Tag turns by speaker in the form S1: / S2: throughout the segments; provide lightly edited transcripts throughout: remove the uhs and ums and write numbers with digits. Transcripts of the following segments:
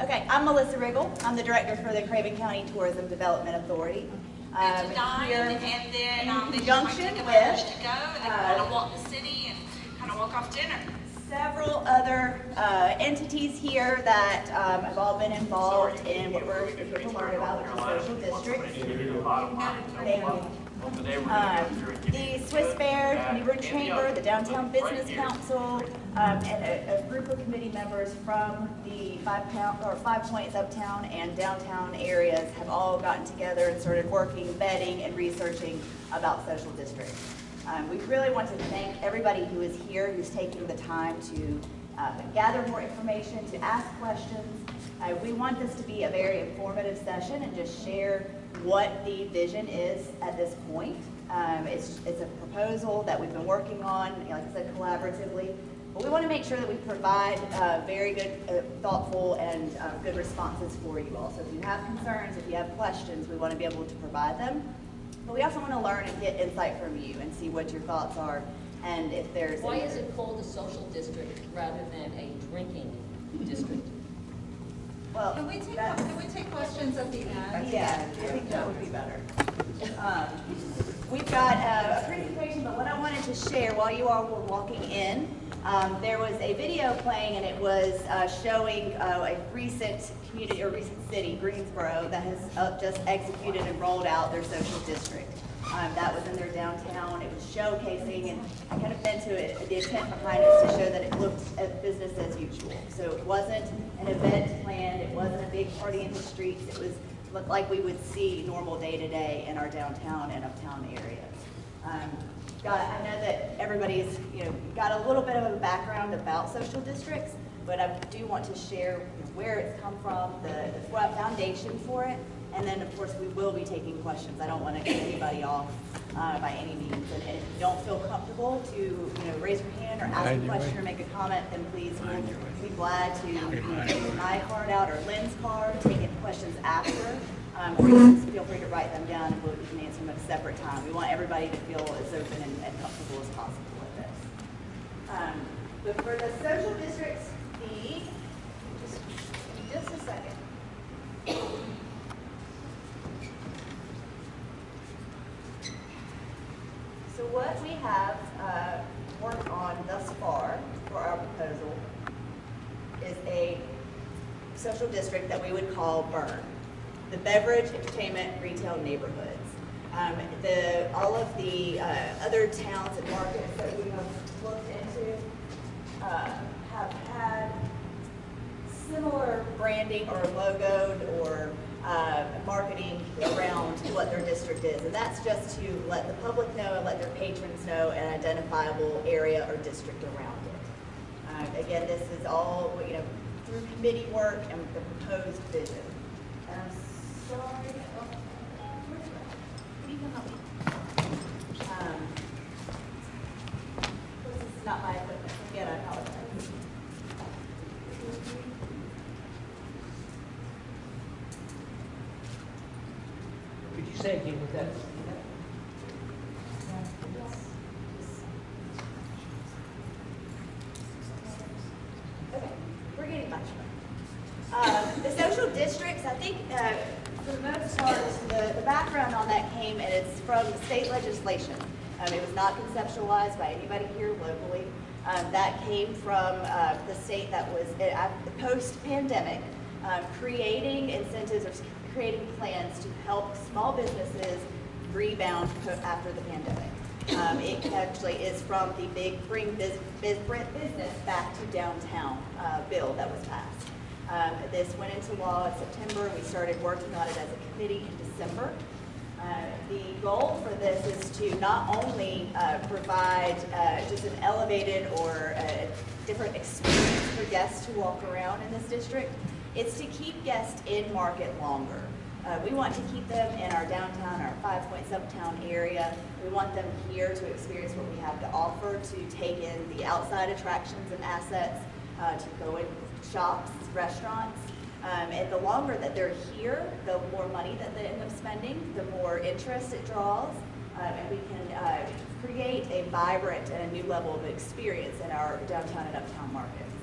S1: Okay, I'm Melissa Riggle. I'm the director for the Craven County Tourism Development Authority.
S2: And then
S1: in
S2: they
S1: conjunction
S2: take
S1: with
S2: to go, and they kind of walk the city and kind of walk off dinner.
S1: Several other entities here that have all been involved in what we're here to learn about, which is social districts. Thank you. The Swiss Fair, New Bern Chamber, the Downtown Business Council, and a group of committee members from the 5 Points Uptown and downtown areas have all gotten together and started working, vetting, and researching about social districts. We really want to thank everybody who is here, who's taking the time to gather more information, to ask questions. We want this to be a very informative session and just share what the vision is at this point. It's a proposal that we've been working on, like I said, collaboratively. But we want to make sure that we provide very good, thoughtful, and good responses for you all. So if you have concerns, if you have questions, we want to be able to provide them. But we also want to learn and get insight from you and see what your thoughts are, and if there's...
S3: Why is it called a social district rather than a drinking district?
S1: Well,
S4: can we take questions at the end?
S1: Yeah, I think that would be better. We've got a presentation, but what I wanted to share while you all were walking in, there was a video playing, and it was showing a recent community or recent city, Greensboro, that has just executed and rolled out their social district. That was in their downtown. It was showcasing, and I kind of been to it. The intent behind it was to show that it looked at business as usual. So it wasn't an event planned. It wasn't a big party in the streets. It looked like we would see normal day-to-day in our downtown and uptown areas. I know that everybody's got a little bit of a background about social districts, but I do want to share where it's come from, the foundation for it, and then of course we will be taking questions. I don't want to get anybody off by any means. And if you don't feel comfortable to raise your hand or ask a question or make a comment, then please we'll be glad to take my card out or Lynne's card, take any questions after. Or you can feel free to write them down, and we can answer them at a separate time. We want everybody to feel as open and comfortable as possible with this. But for the social districts, just a second. So what we have worked on thus far for our proposal is a social district that we would call Bern. The beverage, entertainment, retail neighborhoods. All of the other towns and markets that we have looked into have had similar branding or logoed or marketing around what their district is. And that's just to let the public know and let their patrons know an identifiable area or district around it. Again, this is all through committee work and the proposed vision. And I'm sorry, this is not my equipment. Again, I apologize.
S5: Could you say again what that is?
S1: Okay, we're getting much better. The social districts, I think, for the most part, the background on that came, and it's from state legislation. It was not conceptualized by anybody here locally. That came from the state that was post-pandemic, creating incentives or creating plans to help small businesses rebound after the pandemic. It actually is from the big Bring Business Back to Downtown bill that was passed. This went into law in September. We started working on it as a committee in December. The goal for this is to not only provide just an elevated or a different experience for guests who walk around in this district, it's to keep guests in market longer. We want to keep them in our downtown, our 5 Points Uptown area. We want them here to experience what we have to offer, to take in the outside attractions and assets, to go in shops, restaurants. And the longer that they're here, the more money that they end up spending, the more interest it draws, and we can create a vibrant and a new level of experience in our downtown and uptown markets.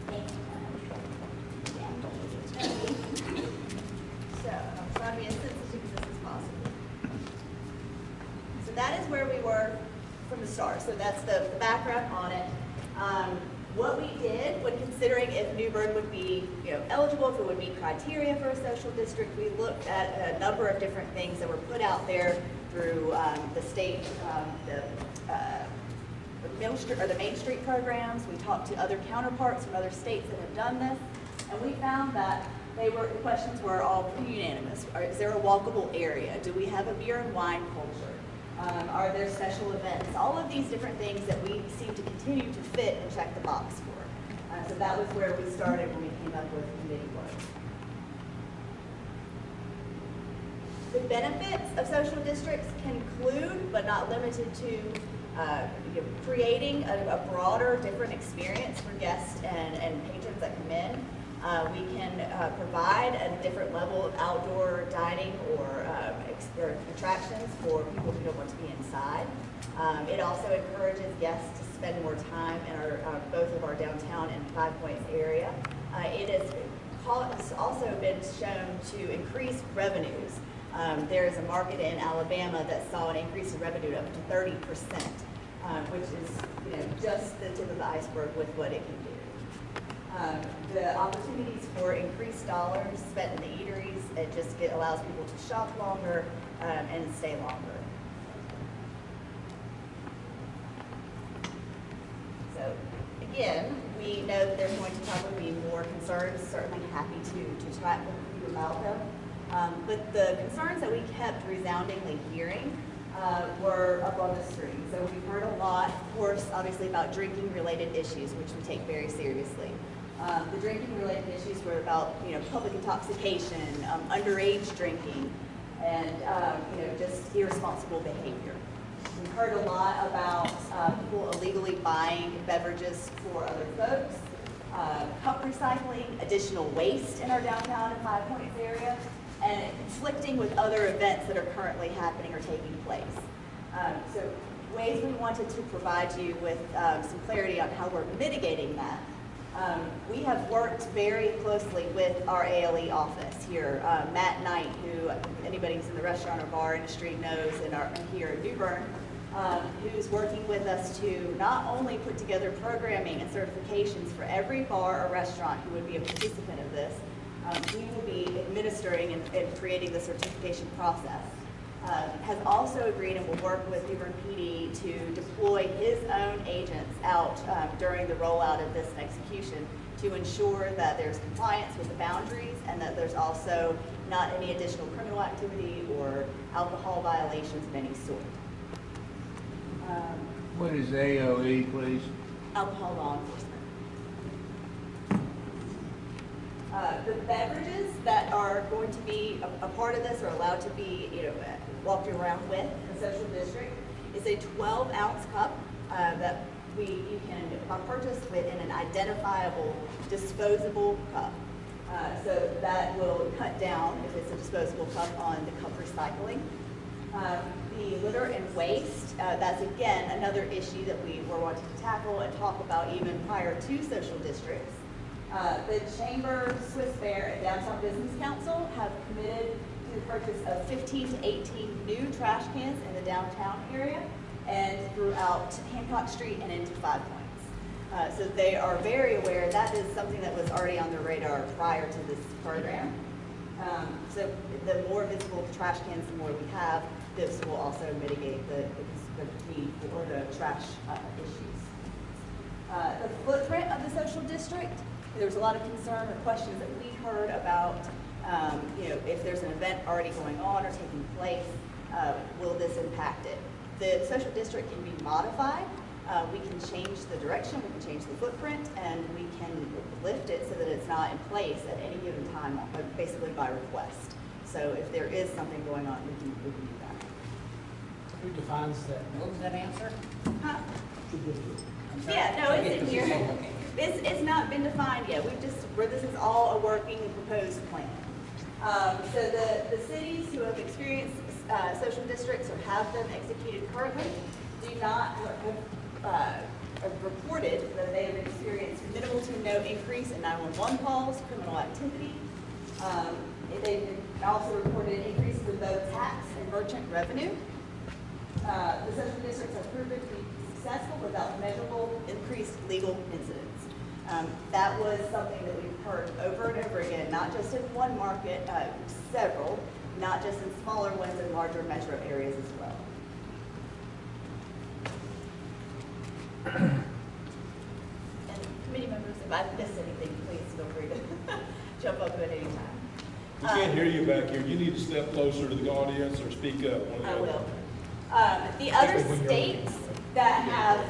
S1: Thank you. stars. So that's the background on it. What we did when considering if New Bern would be eligible, if it would meet criteria for a social district, we looked at a number of different things that were put out there through the state, the Main Street programs. We talked to other counterparts from other states that have done this, and we found that the questions were all pretty unanimous. Is there a walkable area? Do we have a beer and wine culture? Are there special events? All of these different things that we seem to continue to fit and check the box for. So that was where we started when we came up with committee work. The benefits of social districts can include, but not limited to, creating a broader, different experience for guests and patrons that come in. We can provide a different level of outdoor dining or attractions for people who don't want to be inside. It also encourages guests to spend more time in both of our downtown and Five Points area. It has also been shown to increase revenues. There is a market in Alabama that saw an increase in revenue up to 30%, which is just the tip of the iceberg with what it can do. The opportunities for increased dollars spent in the eateries, it just allows people to shop longer and stay longer. So again, we know that there's going to probably be more concerns, certainly happy to chat with you about them. But the concerns that we kept resoundingly hearing were up on the screen. So we've heard a lot, of course, obviously about drinking-related issues, which we take very seriously. The drinking-related issues were about, public intoxication, underage drinking, and just irresponsible behavior. We've heard a lot about people illegally buying beverages for other folks, cup recycling, additional waste in our downtown and Five Points area, and conflicting with other events that are currently happening or taking place. So ways we wanted to provide you with some clarity on how we're mitigating that. We have worked very closely with our ALE office here. Matt Knight, who anybody who's in the restaurant or bar industry knows, and here in New Bern, who's working with us to not only put together programming and certifications for every bar or restaurant who would be a participant of this, we will be administering and creating the certification process. Has also agreed and will work with New Bern PD to deploy his own agents out during the rollout of this execution to ensure that there's compliance with the boundaries and that there's also not any additional criminal activity or alcohol violations of any sort.
S6: What is AOE, please?
S1: Alcohol law enforcement. The beverages that are going to be a part of this or allowed to be, walked around with in the social district is a 12-ounce cup that you can purchase within an identifiable disposable cup. So that will cut down, if it's a disposable cup, on the cup recycling. The litter and waste, that's again another issue that we were wanting to tackle and talk about even prior to social districts. The Chamber, Swiss Fair, and Downtown Business Council have committed to the purchase of 15 to 18 new trash cans in the downtown area and throughout Hancock Street and into Five Points. So they are very aware that is something that was already on their radar prior to this program. So the more visible the trash cans, the more we have. This will also mitigate the need for the trash issues. The footprint of the social district, there was a lot of concern or questions that we heard about, if there's an event already going on or taking place, will this impact it? The social district can be modified. We can change the direction, we can change the footprint, and we can lift it so that it's not in place at any given time, basically by request. So if there is something going on, we can do that.
S5: Who defines that?
S3: What was that answer?
S1: Huh?
S3: I'm sorry.
S1: Yeah, no, it's in here. It's not been defined yet. This is all a working proposed plan. So the cities who have experienced social districts or have them executed currently do not have reported that they have experienced minimal to no increase in 911 calls, criminal activity. They've also reported increases in both tax and merchant revenue. The social districts have proven to be successful without measurable increased legal incidents. That was something that we've heard over and over again, not just in one market, several, not just in smaller ones and larger metro areas as well. And committee members, if I've missed anything, please feel free to jump up at any time.
S7: We can't hear you back here. You need to step closer to the audience or speak up.
S1: I will. The other states that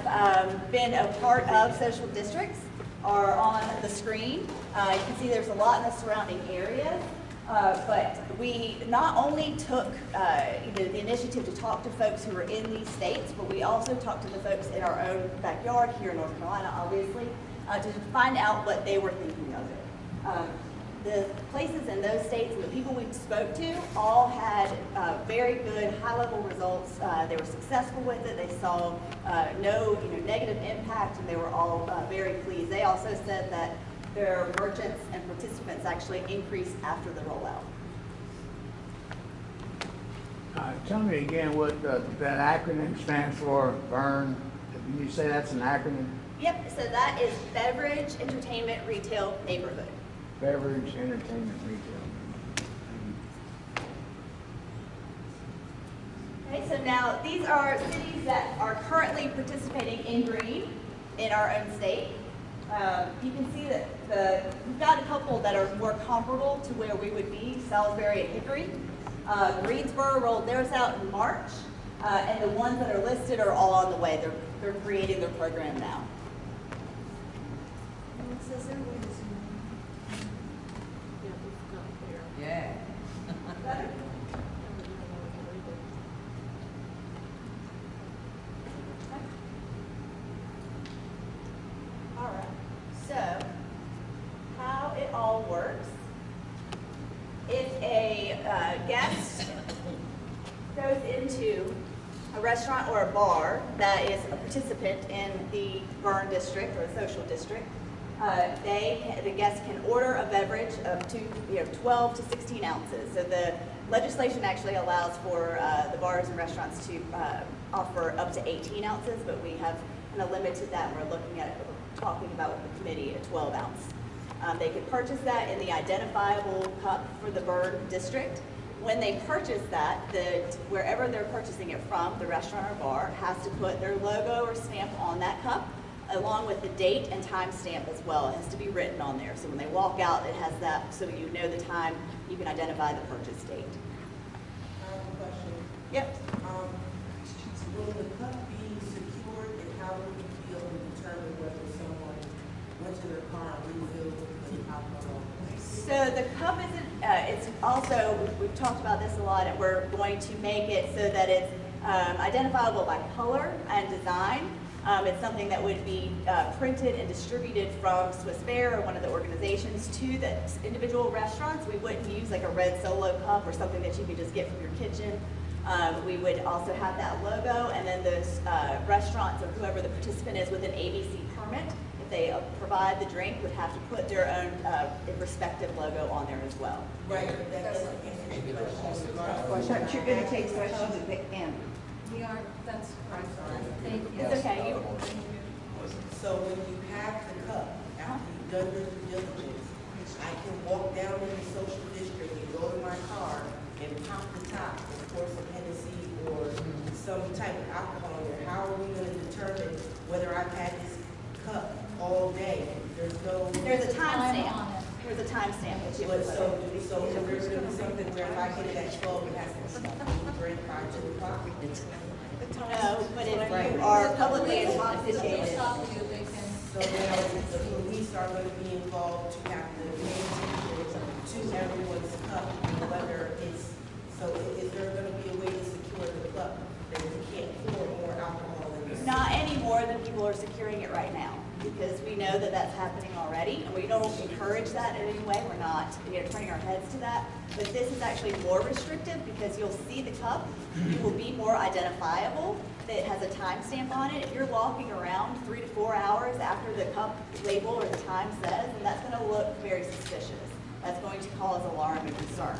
S1: have been a part of social districts are on the screen. You can see there's a lot in the surrounding areas, but we not only took the initiative to talk to folks who are in these states, but we also talked to the folks in our own backyard here in North Carolina, obviously, to find out what they were thinking of it. The places in those states and the people we spoke to all had very good high-level results. They were successful with it. They saw no negative impact, and they were all very pleased. They also said that their merchants and participants actually increased after the rollout.
S6: Tell me again what that acronym stands for, Bern. Can you say that's an acronym?
S1: Yep, so that is Beverage, Entertainment, Retail, Neighborhood.
S6: Beverage, entertainment, retail.
S1: Okay, so now these are cities that are currently participating in green in our own state. You can see that we've got a couple that are more comparable to where we would be, Salisbury and Hickory. Greensboro rolled theirs out in March, and the ones that are listed are all on the way. They're creating their program now.
S3: Yeah.
S1: All right, so how it all works, if a guest goes into a restaurant or a bar that is a participant in the Bern district or the social district, the guest can order a beverage of 12 to 16 ounces. So the legislation actually allows for the bars and restaurants to offer up to 18 ounces, but we have kind of limited that. We're talking about with the committee a 12 ounce. They can purchase that in the identifiable cup for the Bern district. When they purchase that, wherever they're purchasing it from, the restaurant or bar has to put their logo or stamp on that cup, along with the date and time stamp as well. It has to be written on there. So when they walk out, it has that, so you know the time, you can identify the purchase date.
S8: I have a question.
S1: Yep.
S8: Will the cup be secured, and how will you be able to determine whether someone went to their car and refilled the alcohol?
S1: So the cup isn't, it's also, we've talked about this a lot, and we're going to make it so that it's identifiable by color and design. It's something that would be printed and distributed from Swiss Bear or one of the organizations to the individual restaurants. We wouldn't use like a red Solo cup or something that you could just get from your kitchen. We would also have that logo, and then those restaurants or whoever the participant is with an ABC permit, if they provide the drink, would have to put their own respective logo on there as well.
S8: Right, that doesn't answer your question.
S9: You're going to take questions at the end.
S4: We are, that's correct. Thank you.
S1: It's okay.
S8: So when you have the cup, after you've done your due diligence, I can walk down in the social district and go to my car and pop the top, of course, of Hennessy or some type of alcohol in there. How are we going to determine whether I've had this cup all day? There's
S1: a timestamp. There's a timestamp that you would put.
S8: So there's going to be something where if I get it at 12, it has to drink by 2 o'clock.
S1: No, but if you are publicly intoxicated.
S8: So now the police are going to be involved to have to pay attention to everyone's cup, whether it's, so is there going to be a way to secure the cup that you can't pour more alcohol in this?
S1: Not any more than people are securing it right now, because we know that that's happening already, and we don't encourage that in any way. We're not turning our heads to that. But this is actually more restrictive because you'll see the cup. It will be more identifiable. It has a timestamp on it. If you're walking around 3 to 4 hours after the cup label or the time says, then that's going to look very suspicious. That's going to cause alarm and concern.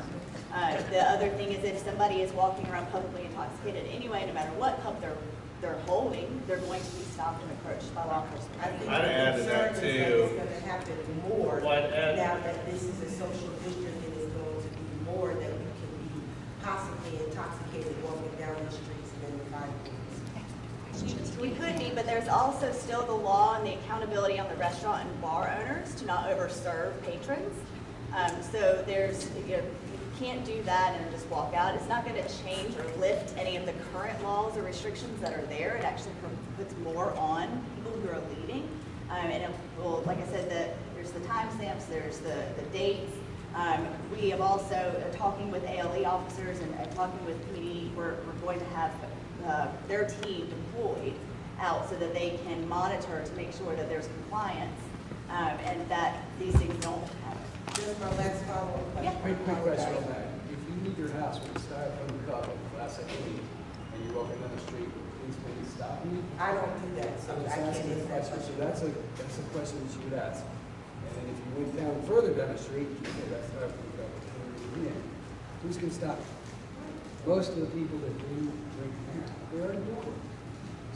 S1: The other thing is if somebody is walking around publicly intoxicated anyway, no matter what cup they're they're holding, they're going to be stopped and approached by law enforcement.
S8: I think
S10: I'd add to
S8: the
S10: that,
S8: concern is
S10: too.
S8: that it's gonna happen more
S10: Well, I'd add-
S8: now that this is a social district, and it's going to be more that we can be possibly intoxicated walking down the streets and then the byways.
S1: We could be, but there's also still the law and the accountability on the restaurant and bar owners to not overserve patrons. So there's, you know, you can't do that and just walk out. It's not going to change or lift any of the current laws or restrictions that are there. It actually puts more on people who are leaving. And it will, like I said, there's the timestamps, there's the dates. We have also, talking with ALE officers and talking with PD, we're going to have their team deployed out so that they can monitor to make sure that there's compliance and that these things don't happen.
S8: Just my last follow-up question.
S1: Yeah.
S5: Quick question on that. If you leave your house with a styrofoam cup of Class A and you're walking down the street, please maybe stop you.
S8: I don't do that, so
S5: I'm
S8: I
S5: just
S8: can't
S5: asking
S8: answer
S5: a
S8: that
S5: question,
S8: question.
S5: so that's a question that you would ask. And then if you went down further down the street, you say that's styrofoam cup, who's gonna stop you? Most of the people that do drink now, they're already doing it.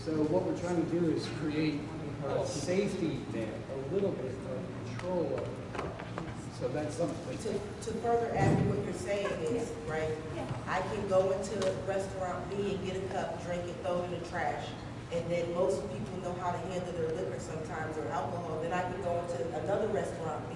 S5: So what we're trying to do is create a safety net, a little bit of control of it. So that's something.
S8: To further add to what you're saying is, right, I can go into restaurant B and get a cup, drink it, throw it in the trash, and then most people know how to handle their liquor sometimes or alcohol. Then I can go into another restaurant B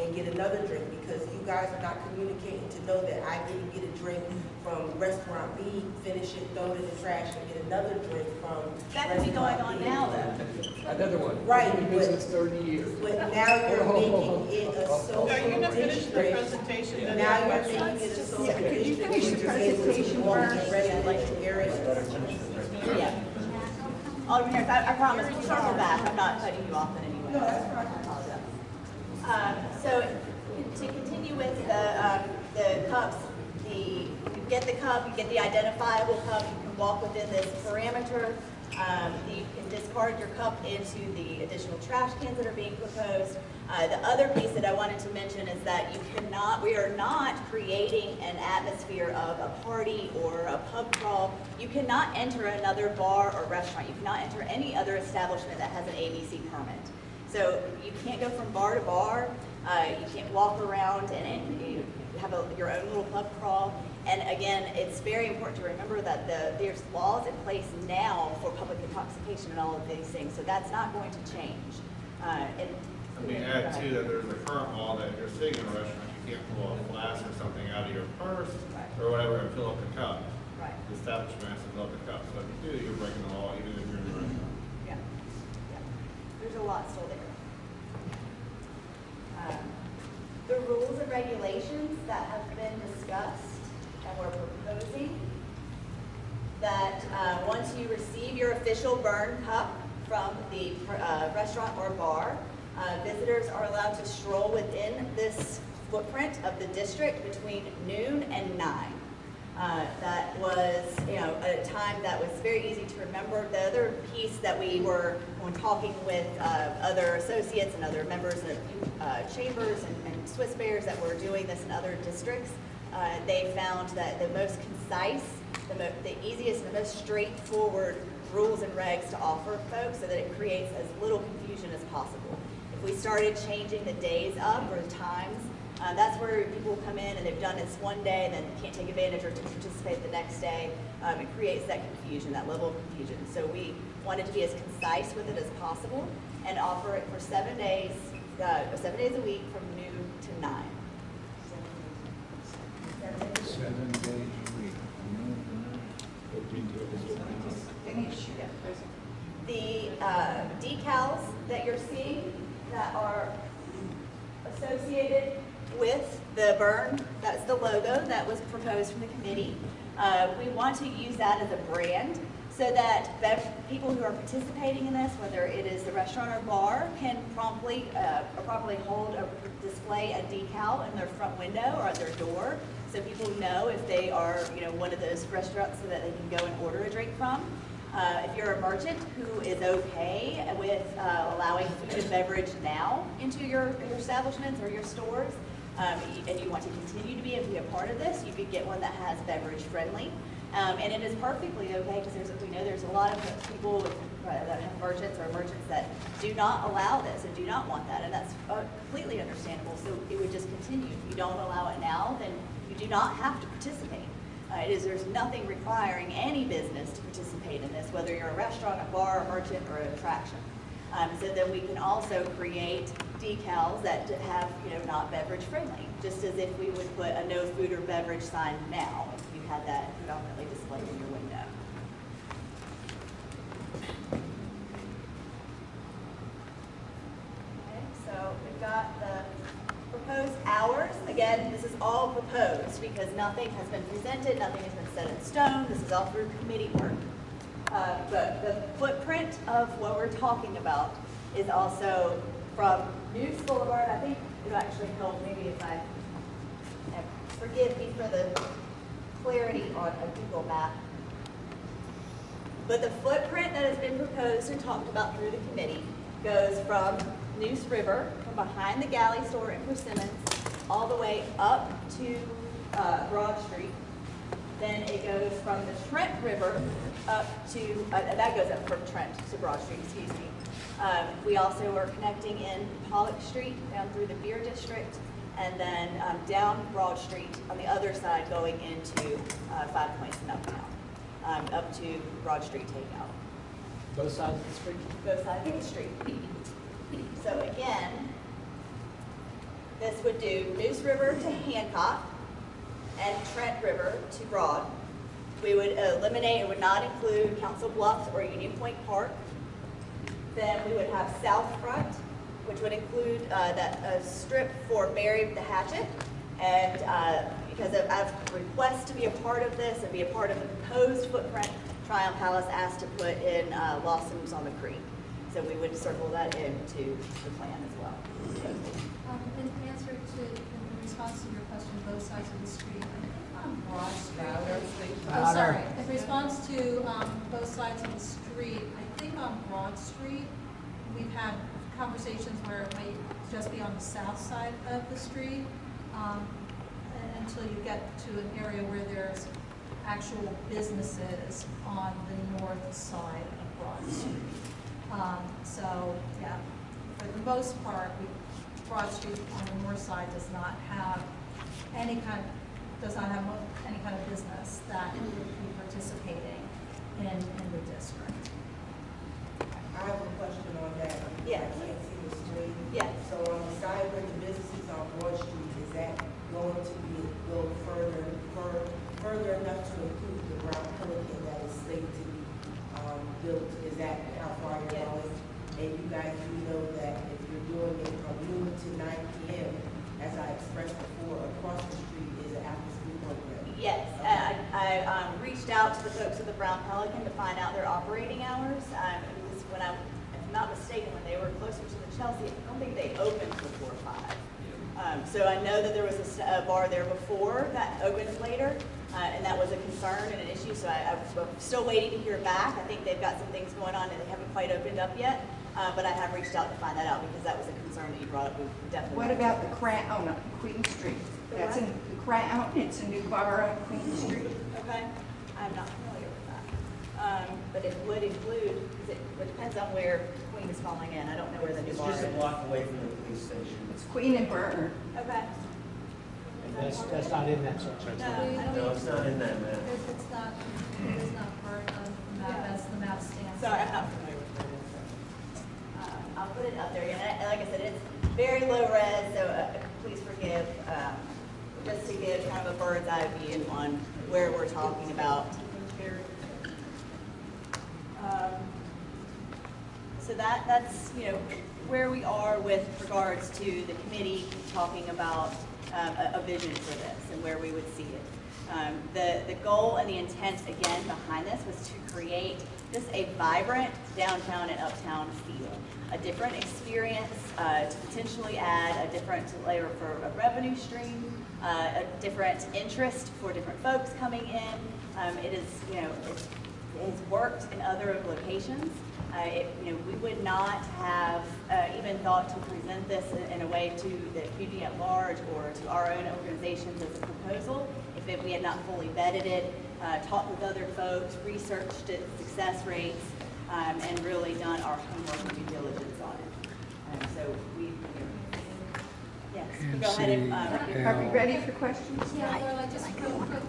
S8: and get another drink because you guys are not communicating to know that I didn't get a drink from restaurant B, finish it, throw it in the trash, and get another drink from
S1: That could be going on
S8: restaurant B.
S1: now, though.
S5: Another one.
S8: Right,
S5: Been in
S8: but-
S5: business 30 years.
S8: But now you're making it a social
S11: Are you gonna finish the
S8: district.
S11: presentation?
S8: Now you're making it a social
S5: Okay.
S8: district.
S1: Could you finish your presentation first?
S8: Residential areas.
S1: Yeah. Alderman Harris, I promise, we'll circle back. I'm not cutting you off in any way.
S8: No, that's fine.
S1: I apologize. So to continue with the cups, you get the cup, you get the identifiable cup, you can walk within this parameter. You can discard your cup into the additional trash cans that are being proposed. The other piece that I wanted to mention is that we are not creating an atmosphere of a party or a pub crawl. You cannot enter another bar or restaurant. You cannot enter any other establishment that has an ABC permit. So you can't go from bar to bar. You can't walk around and you have your own little pub crawl. And again, it's very important to remember that there's laws in place now for public intoxication and all of these things. So that's not going to change.
S10: Let me add too that there's a current law that if you're sitting in a restaurant, you can't pull a flask or something out of your purse or whatever and fill up the cup.
S1: Right.
S10: The establishment has to fill up the cup. So if you do, you're breaking the law even if you're in the restaurant.
S1: Yeah. There's a lot still there. The rules and regulations that have been discussed and we're proposing that once you receive your official Bern cup from the restaurant or bar, visitors are allowed to stroll within this footprint of the district between noon and 9. That was, at a time that was very easy to remember. The other piece that we were, when talking with other associates and other members of chambers and Swiss Bears that were doing this in other districts, they found that the most concise, the easiest, and the most straightforward rules and regs to offer folks so that it creates as little confusion as possible. If we started changing the days up or the times, that's where people come in and they've done this one day and then can't take advantage or to participate the next day. It creates that confusion, that level of confusion. So we wanted to be as concise with it as possible and offer it for 7 days, 7 days a week from noon to 9.
S6: 7 days a week.
S1: The decals that you're seeing that are associated with the Bern, that's the logo that was proposed from the committee. We want to use that as a brand so that people who are participating in this, whether it is the restaurant or bar, can promptly hold or display a decal in their front window or at their door so people know if they are one of those restaurants so that they can go and order a drink from. If you're a merchant who is okay with allowing food and beverage now into your establishments or your stores, and you want to continue to be a part of this, you could get one that has beverage friendly. And it is perfectly okay, because we know there's a lot of people that have merchants or merchants that do not allow this and do not want that, and that's completely understandable. So it would just continue. If you don't allow it now, then you do not have to participate. There's nothing requiring any business to participate in this, whether you're a restaurant, a bar, a merchant, or an attraction. So then we can also create decals that have, not beverage friendly, just as if we would put a no food or beverage sign now, if you had that predominantly displayed in your window. Okay, so we've got the proposed hours. Again, this is all proposed because nothing has been presented, nothing has been set in stone. This is all through committee work. But the footprint of what we're talking about is also from News Boulevard. I think it'll actually help maybe if I, forgive me for the clarity on a Google map. But the footprint that has been proposed and talked about through the committee goes from Neuse River, from behind the Galley store in Persimmons, all the way up to Broad Street. Then it goes from the Trent River up to, that goes up from Trent to Broad Street, excuse me. We also are connecting in Pollock Street down through the Beer District, and then down Broad Street on the other side going into 5 Points and Uptown, up to Broad Street takeout.
S5: Both sides of the street?
S1: Both sides of the street. So again, this would do Neuse River to Hancock and Trent River to Broad. We would eliminate, it would not include Council Bluffs or Union Point Park. Then we would have South Front, which would include that strip for Mary the Hatchet. And because of requests to be a part of this and be a part of the proposed footprint, Tryon Palace asked to put in Lawson's on the Creek. So we would circle that into the plan as well.
S4: In answer to, in response to your question, both sides of the street, I think on Broad Street. Oh, sorry. In response to both sides of the street, I think on Broad Street, we've had conversations where it might just be on the south side of the street until you get to an area where there's actual businesses on the north side of Broad Street. So, yeah, for the most part, Broad Street on the north side does not have any kind of business that would be participating in the district.
S8: I have a question on that.
S1: Yeah.
S8: I can't see the screen.
S1: Yeah.
S8: So on the side where the businesses on Broad Street, is that going to be go further enough to include the Brown Pelican that is slated to be built? Is that how far you're going? And you guys do know that if you're doing it from noon to 9 p.m., as I expressed before, across the street is an after-school program.
S1: Yes, I reached out to the folks at the Brown Pelican to find out their operating hours. It was when if I'm not mistaken, when they were closer to the Chelsea, I don't think they opened before 5. So I know that there was a bar there before that opened later, and that was a concern and an issue. So I'm still waiting to hear back. I think they've got some things going on and they haven't quite opened up yet. But I have reached out to find that out because that was a concern that you brought up. We definitely.
S9: What about the Crown on Queen Street? That's in the Crown. It's a new bar on Queen Street.
S1: Okay, I'm not familiar with that. But it would include, because it depends on where Queen is falling in. I don't know where the new
S11: It's
S1: bar is.
S11: just a block away from the police station.
S9: It's Queen and Bern.
S1: Okay.
S5: That's not in that section.
S1: No, I don't
S11: No, it's not in that map.
S4: It's not, it is not part of the map as the map stands.
S1: Sorry, I'm not familiar with where it is. So, I'll put it up there again. And like I said, it's very low res, so please forgive. Just to give kind of a bird's eye view on where we're talking about. So that's where we are with regards to the committee talking about a vision for this and where we would see it. The goal and the intent again behind this was to create just a vibrant downtown and uptown feel, a different experience to potentially add a different layer for a revenue stream, a different interest for different folks coming in. It is, it's has worked in other locations. We would not have even thought to present this in a way to the community at large or to our own organizations as a proposal if we had not fully vetted it, talked with other folks, researched its success rates, and really done our homework and due diligence on it. So we, yes, go ahead and.
S9: Are we ready for questions?
S4: Yeah, Lorelai, just real quick,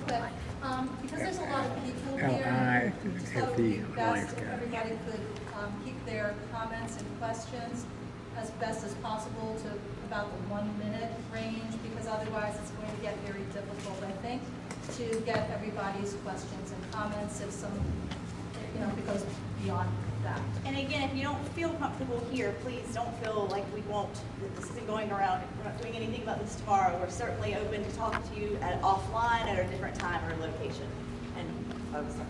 S4: because there's a lot of people here,
S6: I
S4: just
S6: have
S4: thought it would
S6: the
S4: be best
S6: lines
S4: if
S6: got.
S4: everybody could keep their comments and questions as best as possible to about the 1 minute range, because otherwise it's going to get very difficult, I think, to get everybody's questions and comments if some, if it goes beyond that.
S1: And again, if you don't feel comfortable here, please don't feel like we won't, that this isn't going around, we're not doing anything about this tomorrow. We're certainly open to talk to you offline at a different time or location. And, oh, sorry.